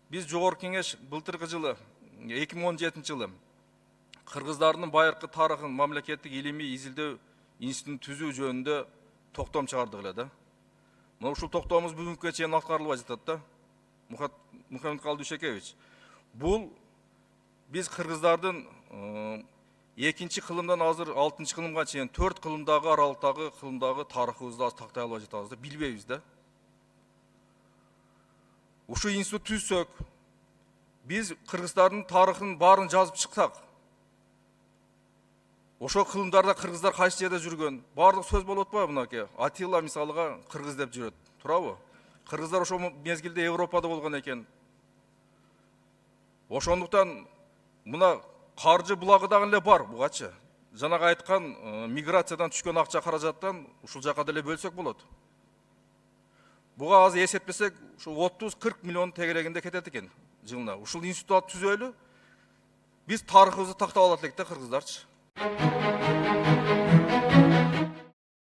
Biz Жогорку Кеңеш былтыркы жылы 2017 жылы кыргыздардын байыркы тарыхын мамлекеттик илимий изилдөө институтун түзүү жөнүндө токтом чыгардык эле да. Мына ушул токтомубуз бүгүнкүгө чейин аткарылбай жатат да. Мухаммед Калдышекевич, бул биз кыргыздардын экинчи кылымдан азыр 6 кылымга чейин 4 кылымдагы аралыктагы кылымдагы тарыхыбызды азыр тактай албай жатабыз да, билбейбиз да. Ушу институт түзсөк, биз кыргыздардын тарыхын баарын жазып чыксак, ошол кылымдарда кыргыздар кайсы жерде жүргөн, баардык сөз болуп атпайбы мынакей? Атилла мисалыга кыргыз деп жүрөт, туурабы? Кыргыздар ошол мезгилде Европада болгон экен. Ошондуктан мына каржы булагы дагы эле бар бугачы. Жанагы айткан миграциядан түшкөн акча каражаттан ушул жака деле бөлсөк болот. Буга азыр эсептесек, ушул 30-40 миллион тегерегинде кетет экен жылына. Ушул институт түзөлү, биз тарыхыбызды тактап алат элек да кыргыздарчы.